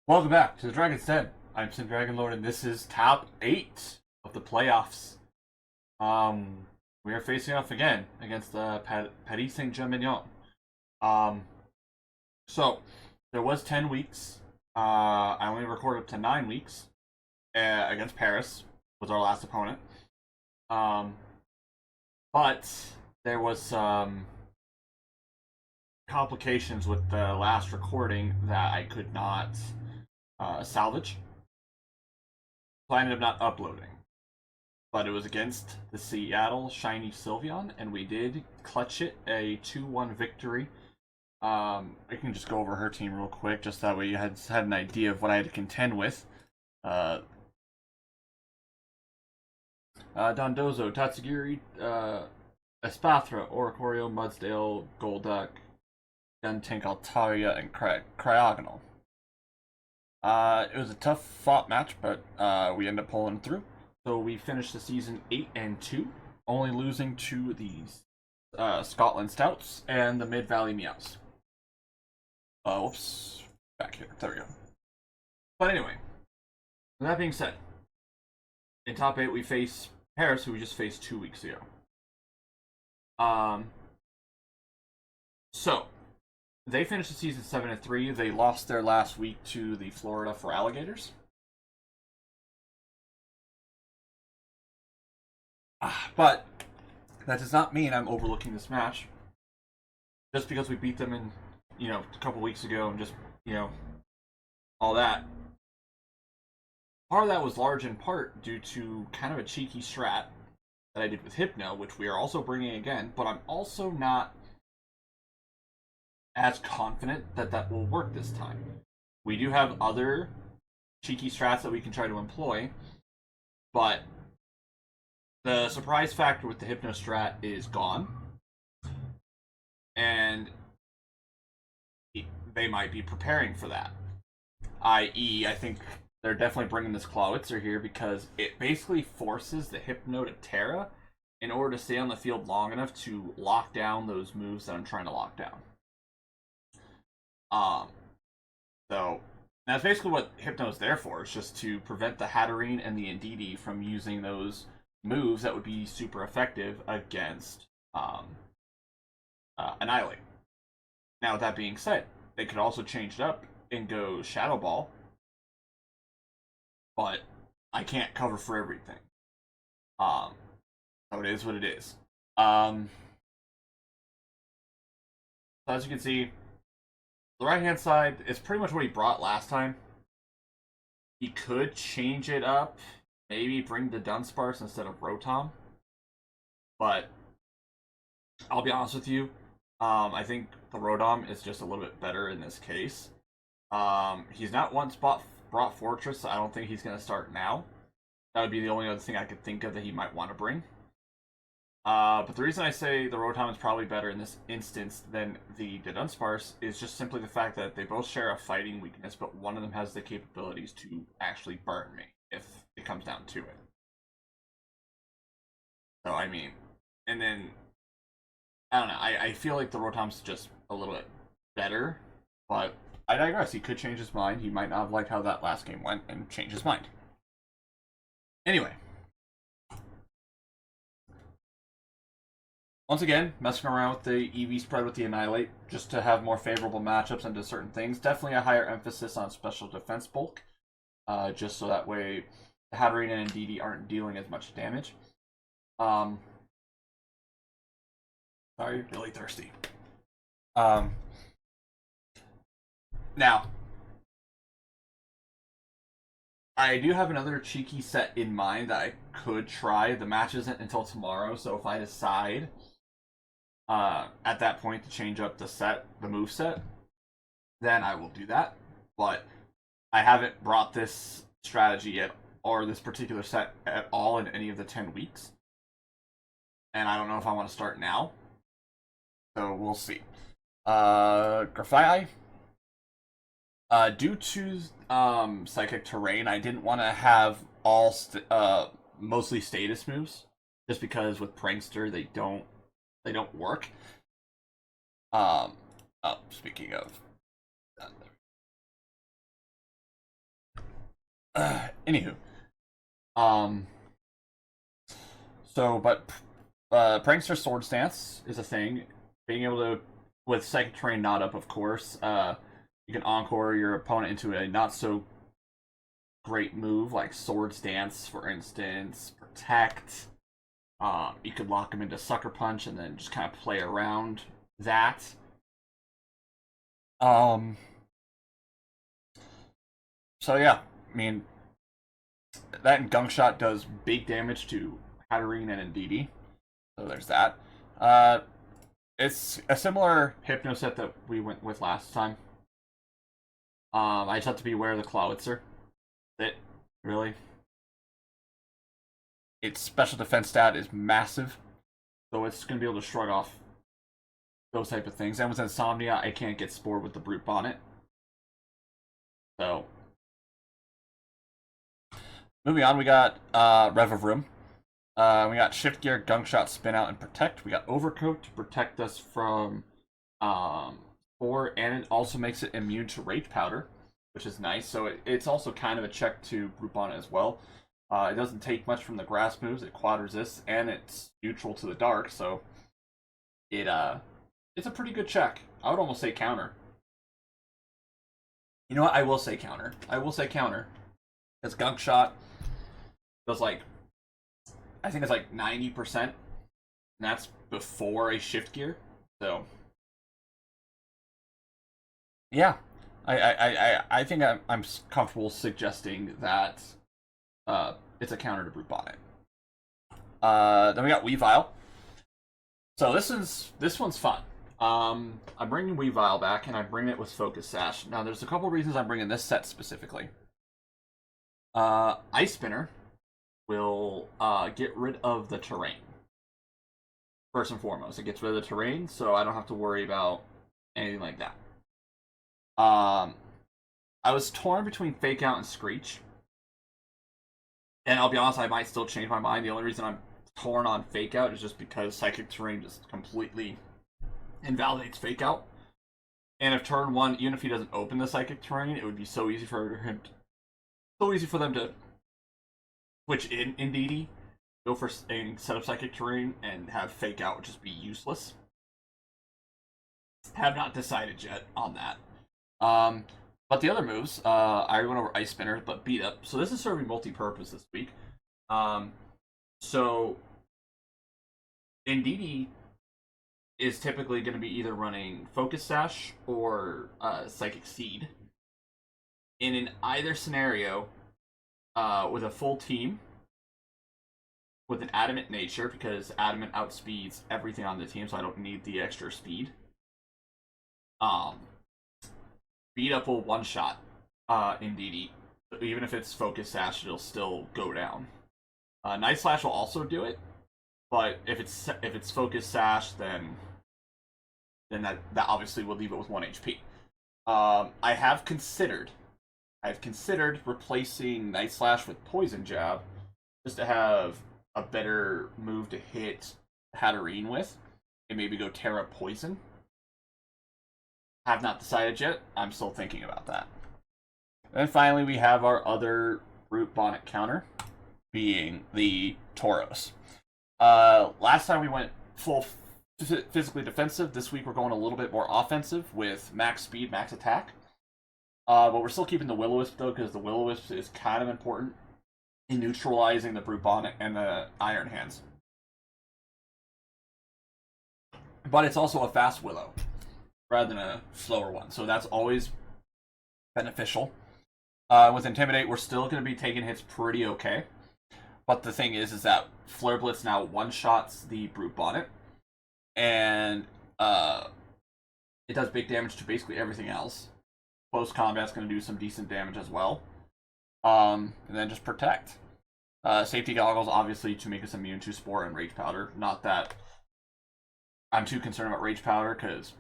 Welcome back to the Dragon's Den. I'm SinDragonLord, and this is top 8 of the playoffs. We are facing off again against Paris St Germignon. Um, so there was 10 weeks. I only recorded up to 9 weeks against Paris was our last opponent. But there was some complications with the last recording that I could not salvage. So I ended up not uploading. But it was against the Seattle Shiny Sylveon, and we did clutch it, a 2-1 victory. I can just go over her team real quick, just that way you had an idea of what I had to contend with. Dondozo, Tatsugiri, Espathra, Oricorio, Mudsdale, Golduck, Guntank, Altaria, and Cryogonal. It was a tough fought match, but we ended up pulling through. So we finished the season 8-2, only losing to the Scotland Stouts and the Mid-Valley Meows. Whoops. Back here. There we go. But anyway, with that being said, in top 8 we face Paris, who we just faced 2 weeks ago. So they finished the season 7-3. They lost their last week to the Florida for Alligators. But that does not mean I'm overlooking this match. Just because we beat them in, a couple weeks ago and just, all that. Part of that was large in part due to kind of a cheeky strat that I did with Hypno, which we are also bringing again, but I'm also not as confident that that will work this time. We do have other cheeky strats that we can try to employ, but the surprise factor with the Hypno strat is gone, and they might be preparing for that. I.e., I think they're definitely bringing this Clawitzer here because it basically forces the Hypno to Terra in order to stay on the field long enough to lock down those moves that I'm trying to lock down. So that's basically what Hypno's there for. It's just to prevent the Hatterene and the Indeedee from using those moves that would be super effective against Annihilate. Now, with that being said, they could also change it up and go Shadow Ball, but I can't cover for everything. So it is what it is. So as you can see, the right-hand side is pretty much what he brought last time. He could change it up, maybe bring the Dunsparce instead of Rotom. But I'll be honest with you, I think the Rotom is just a little bit better in this case. He's not once brought Fortress, so I don't think he's going to start now. That would be the only other thing I could think of that he might want to bring. But the reason I say the Rotom is probably better in this instance than the Dunsparce is just simply the fact that they both share a fighting weakness, but one of them has the capabilities to actually burn me if it comes down to it. So, I mean, and then, I don't know, I feel like the Rotom's just a little bit better, but I digress. He could change his mind. He might not have liked how that last game went and change his mind. Anyway. Once again, messing around with the EV spread with the Annihilate, just to have more favorable matchups into certain things. Definitely a higher emphasis on special defense bulk, just so that way Hatterene and Indeedee aren't dealing as much damage. Sorry, really thirsty. Now, I do have another cheeky set in mind that I could try. The match isn't until tomorrow, so if I decide at that point to change up the move set, then I will do that. But I haven't brought this strategy yet, or this particular set at all in any of the 10 weeks. And I don't know if I want to start now. So we'll see. Grafai. Due to Psychic Terrain, I didn't want to have all mostly status moves, just because with Prankster they don't work. Speaking of, Anywho, um, but Prankster Sword Stance is a thing. Being able to, with Psychic Terrain not up, of course, you can encore your opponent into a not so great move like Sword Stance, for instance, Protect. You could lock him into Sucker Punch and then just kind of play around that. So yeah, I mean, that and Gunk Shot does big damage to Hatterene and Indeedee. So there's that. It's a similar Hypno set that we went with last time. I just have to be aware of the Clawitzer. That's it, really. Its special defense stat is massive, so it's going to be able to shrug off those type of things. And with Insomnia, I can't get Spore with the Brute Bonnet. So, moving on, we got Rev of Room. We got Shift Gear, Gunk Shot, Spin Out, and Protect. We got Overcoat to protect us from Spore, and it also makes it immune to Rage Powder, which is nice. So it's also kind of a check to Brute Bonnet as well. It doesn't take much from the grass moves. It quad resists, and it's neutral to the dark, so it's a pretty good check. I would almost say counter. You know what? I will say counter. Because Gunk Shot does like, I think it's like 90%, and that's before a Shift Gear. So yeah, I think I'm comfortable suggesting that it's a counter to Brute Bonnet. Then we got Weavile. So this one's fun. I'm bringing Weavile back, and I'm bringing it with Focus Sash. Now, there's a couple reasons I'm bringing this set specifically. Ice Spinner will get rid of the terrain. First and foremost, it gets rid of the terrain, so I don't have to worry about anything like that. I was torn between Fake Out and Screech. And I'll be honest, I might still change my mind. The only reason I'm torn on Fake Out is just because Psychic Terrain just completely invalidates Fake Out. And if turn 1, even if he doesn't open the Psychic Terrain, it would be so easy for them to switch in Indeedee, go for a set of Psychic Terrain, and have Fake Out, would just be useless. Have not decided yet on that. But the other moves, I already went over Ice Spinner, but Beat Up. So this is serving multi-purpose this week. So Indeedee is typically going to be either running Focus Sash or Psychic Seed. And in either scenario, with a full team, with an Adamant nature, because Adamant outspeeds everything on the team, so I don't need the extra speed. Beat Up will one-shot Indeedee. Even if it's Focus Sash, it'll still go down. Night Slash will also do it, but if it's Focus Sash, then that obviously will leave it with 1 HP. I've considered replacing Night Slash with Poison Jab, just to have a better move to hit Hatterene with, and maybe go Terra Poison. Have not decided yet. I'm still thinking about that. And finally, we have our other Brute Bonnet counter, being the Tauros. Last time we went full physically defensive. This week we're going a little bit more offensive with max speed, max attack. But we're still keeping the Will-O-Wisp, though, because the Will-O-Wisp is kind of important in neutralizing the Brute Bonnet and the Iron Hands. But it's also a fast Willow, rather than a slower one, so that's always beneficial. With Intimidate, we're still going to be taking hits pretty okay. But the thing is that Flare Blitz now one-shots the Brute Bonnet, and it does big damage to basically everything else. Close Combat's going to do some decent damage as well. And then just Protect. Safety Goggles, obviously, to make us immune to Spore and Rage Powder. Not that I'm too concerned about Rage Powder, because,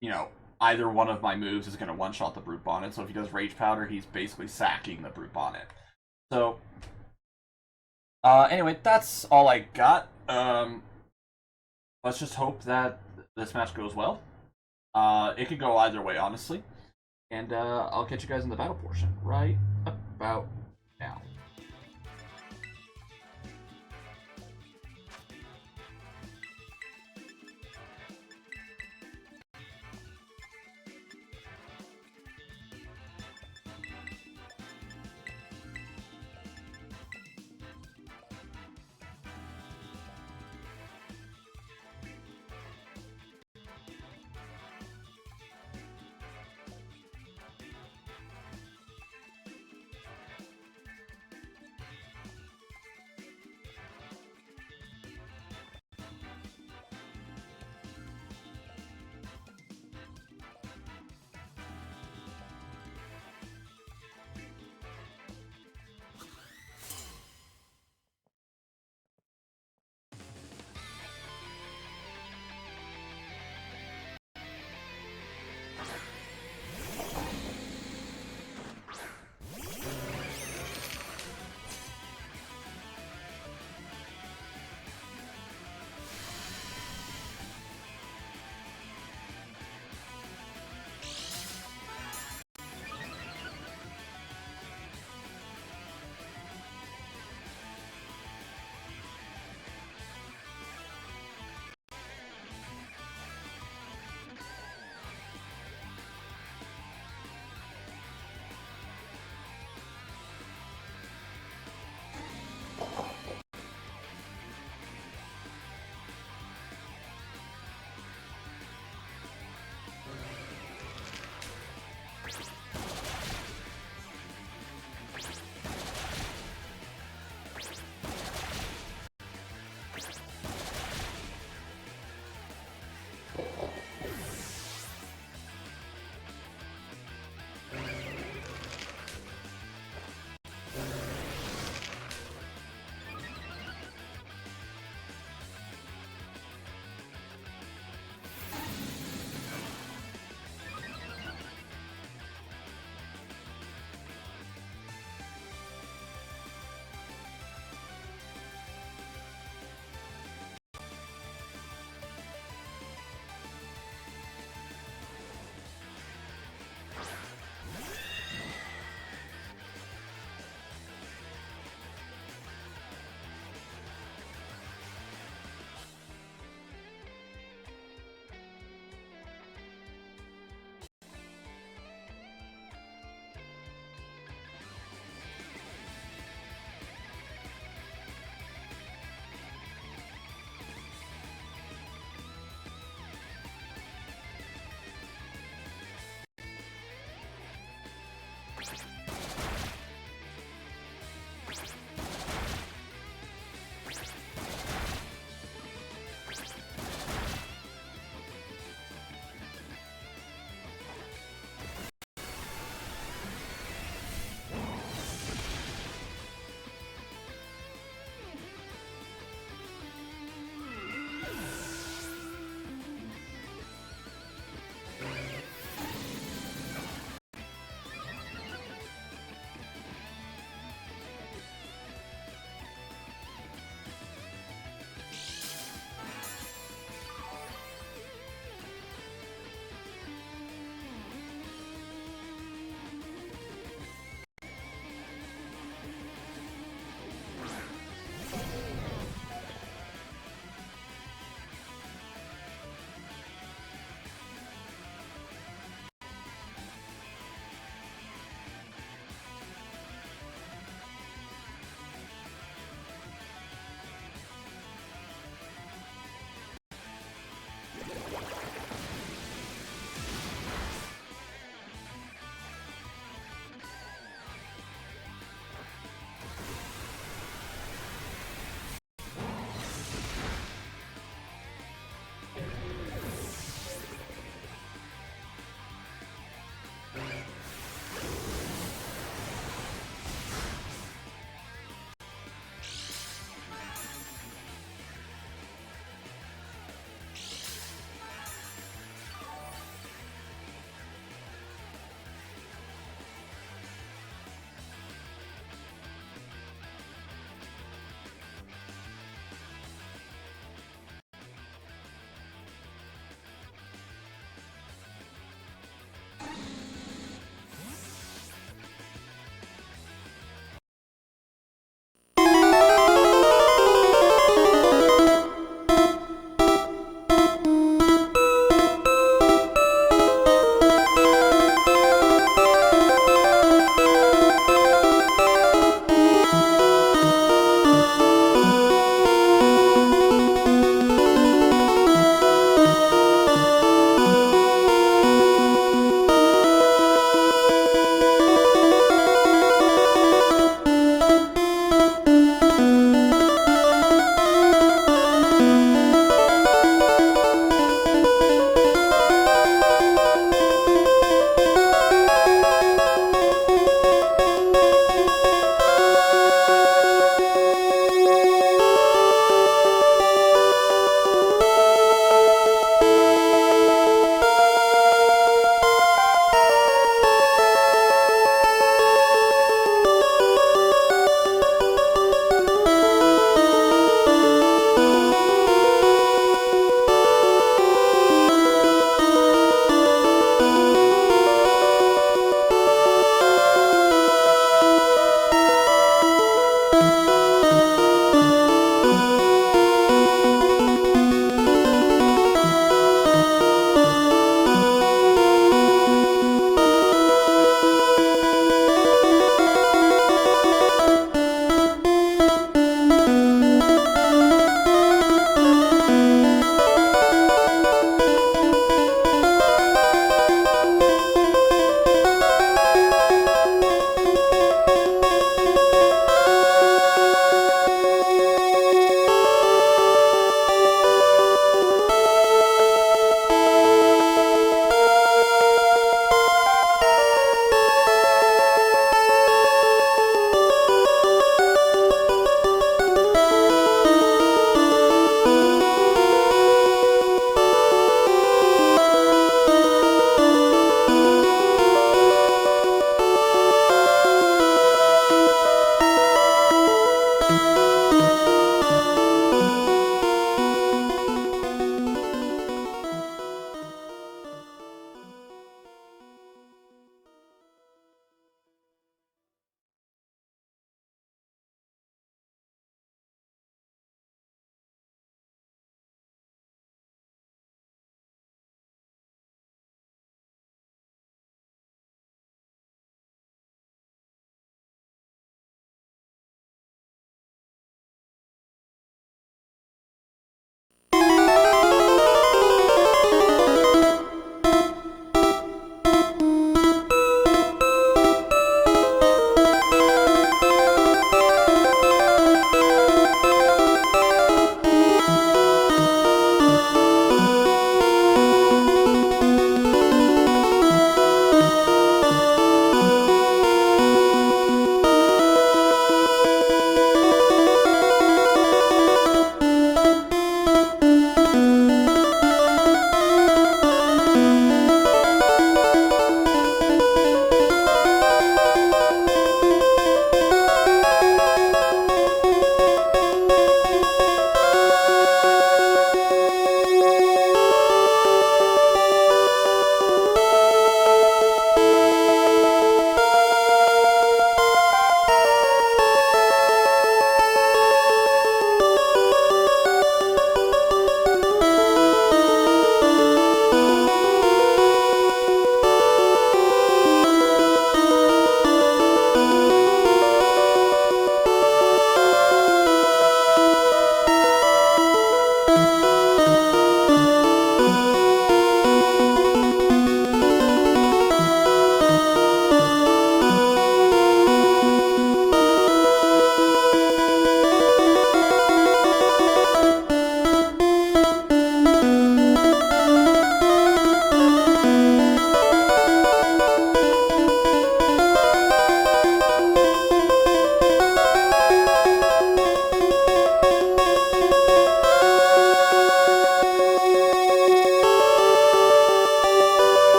you know, either one of my moves is going to one-shot the Brute Bonnet, so if he does Rage Powder, he's basically sacking the Brute Bonnet. So, anyway, that's all I got. Let's just hope that this match goes well. It could go either way, honestly. And I'll catch you guys in the battle portion right about now.